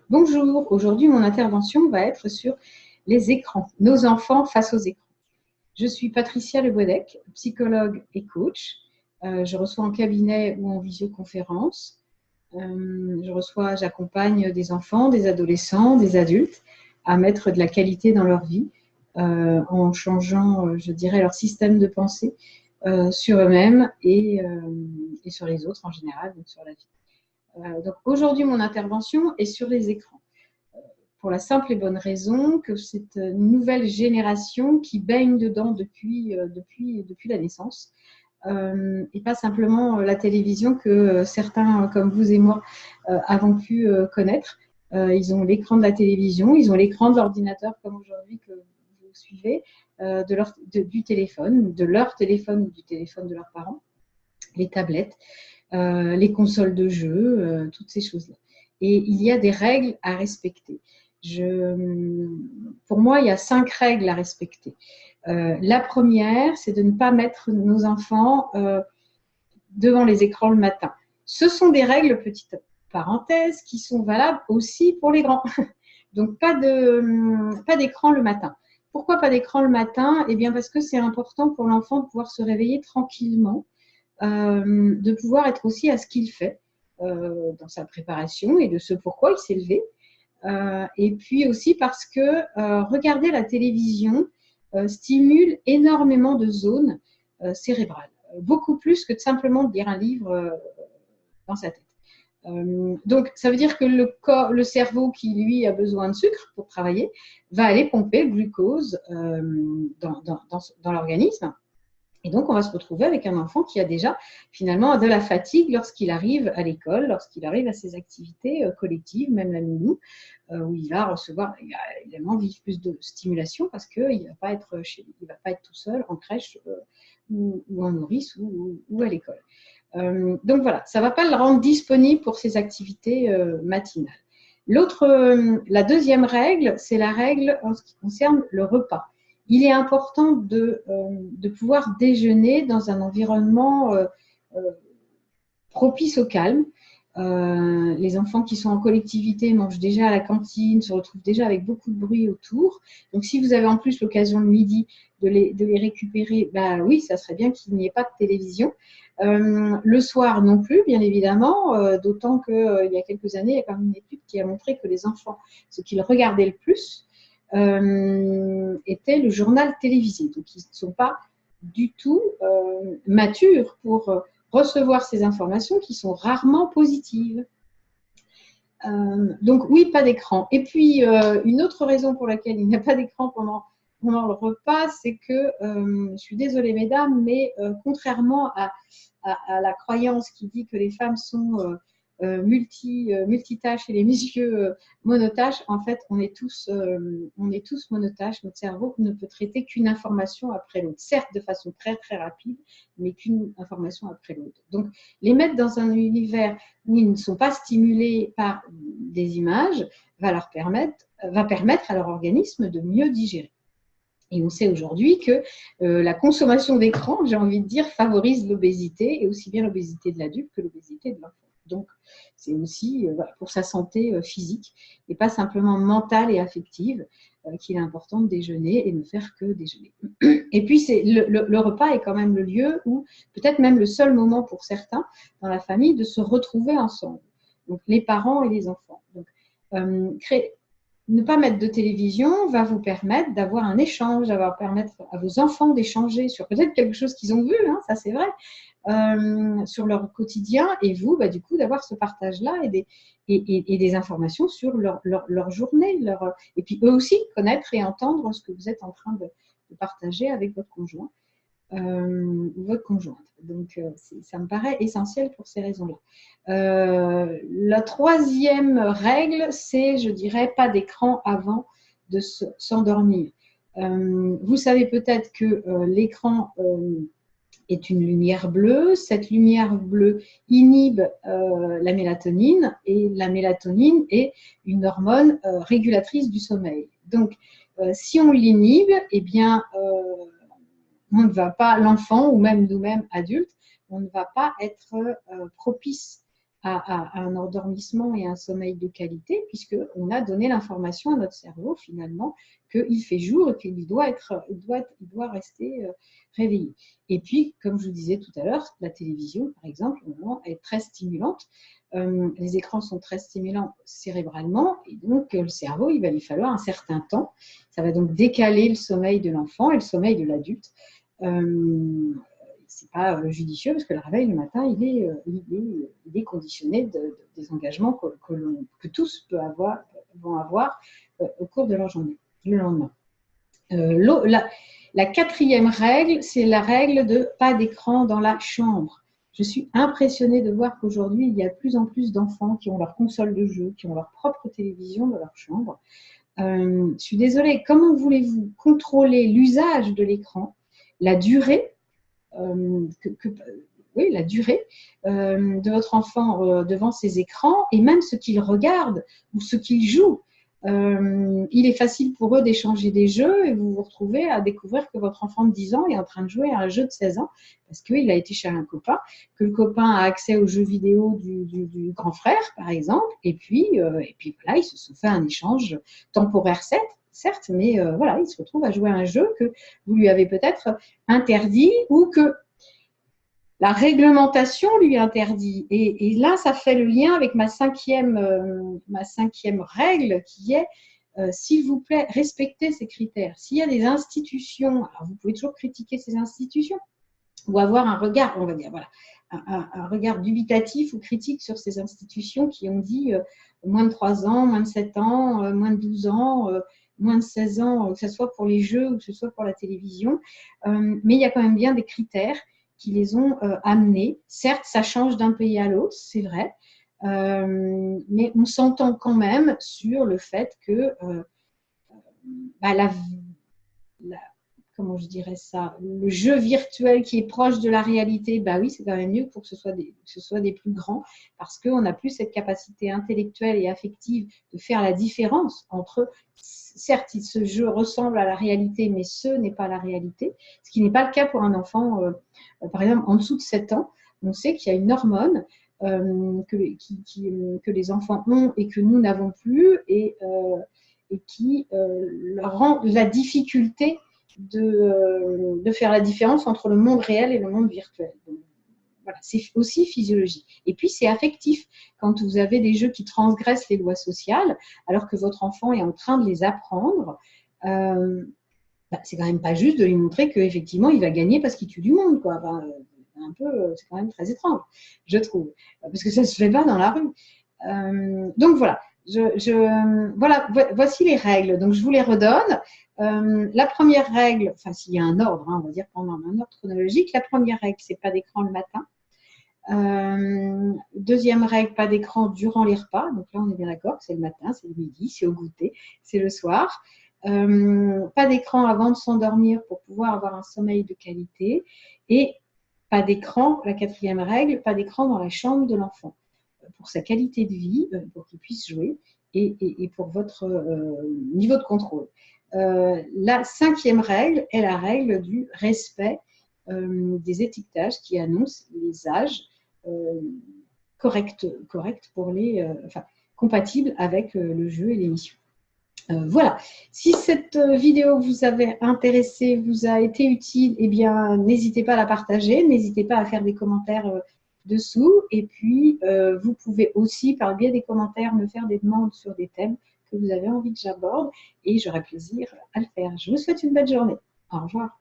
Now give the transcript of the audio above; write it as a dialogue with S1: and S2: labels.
S1: Bonjour, aujourd'hui mon intervention va être sur les écrans, nos enfants face aux écrans. Je suis Patricia Lebouedec, psychologue et coach. Je reçois en cabinet ou en visioconférence. J'accompagne des enfants, des adolescents, des adultes à mettre de la qualité dans leur vie en changeant, je dirais, leur système de pensée sur eux-mêmes et sur les autres en général, donc sur la vie. Donc aujourd'hui, mon intervention est sur les écrans. Pour la simple et bonne raison que c'est une nouvelle génération qui baigne dedans depuis la naissance. Et pas simplement la télévision que certains, comme vous et moi, avons pu connaître. Ils ont l'écran de la télévision, ils ont l'écran de l'ordinateur, comme aujourd'hui que vous suivez, du téléphone, de leur téléphone ou du téléphone de leurs parents, les tablettes, les consoles de jeux, toutes ces choses-là. Et il y a des règles à respecter. Pour moi, il y a 5 règles à respecter. La première, c'est de ne pas mettre nos enfants devant les écrans le matin. Ce sont des règles, petite parenthèse, qui sont valables aussi pour les grands. Donc, pas d'écran le matin. Pourquoi pas d'écran le matin? Eh bien, parce que c'est important pour l'enfant de pouvoir se réveiller tranquillement, de pouvoir être aussi à ce qu'il fait dans sa préparation et de ce pourquoi il s'est levé. Et puis aussi parce que regarder la télévision stimule énormément de zones cérébrales, beaucoup plus que de simplement lire un livre dans sa tête. Donc, ça veut dire que le cerveau qui, lui, a besoin de sucre pour travailler, va aller pomper le glucose dans l'organisme. Et donc, on va se retrouver avec un enfant qui a déjà finalement de la fatigue lorsqu'il arrive à l'école, lorsqu'il arrive à ses activités collectives, même la nounou, où il va évidemment vivre plus de stimulation parce qu'il ne va pas être tout seul en crèche ou en nourrice ou à l'école. Donc voilà, ça ne va pas le rendre disponible pour ses activités matinales. La deuxième règle, c'est la règle en ce qui concerne le repas. Il est important de pouvoir déjeuner dans un environnement propice au calme. Les enfants qui sont en collectivité mangent déjà à la cantine, se retrouvent déjà avec beaucoup de bruit autour. Donc, si vous avez en plus l'occasion le midi de les récupérer, bah oui, ça serait bien qu'il n'y ait pas de télévision. Le soir non plus, bien évidemment, d'autant qu'il y a quelques années, il y a quand même une étude qui a montré que les enfants, ce qu'ils regardaient le plus, était le journal télévisé. Donc, ils ne sont pas du tout matures pour recevoir ces informations qui sont rarement positives. Donc, oui, pas d'écran. Et puis, une autre raison pour laquelle il n'y a pas d'écran pendant le repas, c'est que, je suis désolée mesdames, mais contrairement à la croyance qui dit que les femmes sont multitâches et les messieurs monotâches, en fait, on est tous monotâches. Notre cerveau ne peut traiter qu'une information après l'autre, certes de façon très très rapide, mais qu'une information après l'autre. Donc, les mettre dans un univers où ils ne sont pas stimulés par des images va permettre à leur organisme de mieux digérer. Et on sait aujourd'hui que la consommation d'écran, j'ai envie de dire, favorise l'obésité, et aussi bien l'obésité de l'adulte que l'obésité de l'enfant. Donc, c'est aussi pour sa santé physique et pas simplement mentale et affective qu'il est important de déjeuner et de ne faire que déjeuner. Et puis, le repas est quand même le lieu où, peut-être même le seul moment pour certains dans la famille, de se retrouver ensemble. Donc, les parents et les enfants. Donc, ne pas mettre de télévision va vous permettre d'avoir un échange, va permettre à vos enfants d'échanger sur peut-être quelque chose qu'ils ont vu, hein, ça c'est vrai, sur leur quotidien, et vous, du coup, d'avoir ce partage-là et des informations sur leur journée, et puis eux aussi connaître et entendre ce que vous êtes en train de partager avec votre conjoint ou votre conjointe. Donc, ça me paraît essentiel pour ces raisons-là. La troisième règle, c'est, je dirais, pas d'écran avant de s'endormir. Vous savez peut-être que l'écran est une lumière bleue. Cette lumière bleue inhibe la mélatonine, et la mélatonine est une hormone régulatrice du sommeil. Donc, si on l'inhibe, eh bien, on ne va pas, l'enfant ou même nous-mêmes adultes, on ne va pas être propice à un endormissement et un sommeil de qualité, puisqu'on a donné l'information à notre cerveau, finalement, qu'il fait jour et qu'il doit rester réveillé. Et puis, comme je vous disais tout à l'heure, la télévision, par exemple, est très stimulante. Les écrans sont très stimulants cérébralement, et donc le cerveau, il va lui falloir un certain temps. Ça va donc décaler le sommeil de l'enfant et le sommeil de l'adulte. C'est pas judicieux parce que le réveil le matin, il est conditionné des engagements que tous vont avoir au cours de leur journée, le lendemain. La quatrième règle, c'est la règle de pas d'écran dans la chambre. Je suis impressionnée de voir qu'aujourd'hui, il y a de plus en plus d'enfants qui ont leur console de jeu, qui ont leur propre télévision dans leur chambre. Je suis désolée, comment voulez-vous contrôler l'usage de l'écran, la durée la durée de votre enfant devant ses écrans et même ce qu'il regarde ou ce qu'il joue. Il est facile pour eux d'échanger des jeux et vous vous retrouvez à découvrir que votre enfant de 10 ans est en train de jouer à un jeu de 16 ans parce qu'il a été chez un copain, que le copain a accès aux jeux vidéo du grand frère, par exemple, et puis voilà, ils se sont fait un échange temporaire, certes, mais voilà, il se retrouve à jouer à un jeu que vous lui avez peut-être interdit ou que la réglementation lui interdit. Et là, ça fait le lien avec ma cinquième règle qui est, s'il vous plaît, respectez ces critères. S'il y a des institutions, alors vous pouvez toujours critiquer ces institutions ou avoir un regard, on va dire, voilà, un regard dubitatif ou critique sur ces institutions qui ont dit moins de 3 ans, moins de 7 ans, moins de 12 ans, moins de 16 ans, que ce soit pour les jeux ou que ce soit pour la télévision. Mais il y a quand même bien des critères qui les ont amenés. Certes, ça change d'un pays à l'autre, c'est vrai, mais on s'entend quand même sur le fait que comment je dirais ça, le jeu virtuel qui est proche de la réalité, bah oui, c'est quand même mieux pour que ce soit des plus grands, parce qu'on n'a plus cette capacité intellectuelle et affective de faire la différence entre, certes, ce jeu ressemble à la réalité, mais ce n'est pas la réalité, ce qui n'est pas le cas pour un enfant, par exemple, en dessous de 7 ans. On sait qu'il y a une hormone que les enfants ont et que nous n'avons plus, et qui leur rend la difficulté de faire la différence entre le monde réel et le monde virtuel. Donc, voilà, c'est aussi physiologique. Et puis, c'est affectif. Quand vous avez des jeux qui transgressent les lois sociales, alors que votre enfant est en train de les apprendre, c'est quand même pas juste de lui montrer qu'effectivement, il va gagner parce qu'il tue du monde, quoi. C'est quand même très étrange, je trouve. Parce que ça ne se fait pas dans la rue. Donc, voilà. Voilà, voici les règles. Donc, je vous les redonne. La première règle, enfin, s'il y a un ordre, on va dire pendant un ordre chronologique, la première règle, c'est pas d'écran le matin. Deuxième règle, pas d'écran durant les repas. Donc là, on est bien d'accord, c'est le matin, c'est le midi, c'est au goûter, c'est le soir. Pas d'écran avant de s'endormir pour pouvoir avoir un sommeil de qualité. Et pas d'écran, la quatrième règle, pas d'écran dans la chambre de l'enfant. Pour sa qualité de vie, pour qu'il puisse jouer et pour votre niveau de contrôle. La cinquième règle est la règle du respect des étiquetages qui annoncent les âges corrects pour compatibles avec le jeu et l'émission. Voilà. Si cette vidéo vous avait intéressé, vous a été utile, eh bien, n'hésitez pas à la partager, n'hésitez pas à faire des commentaires dessous. Et puis, vous pouvez aussi, par le biais des commentaires, me faire des demandes sur des thèmes que vous avez envie que j'aborde et j'aurai plaisir à le faire. Je vous souhaite une belle journée. Au revoir.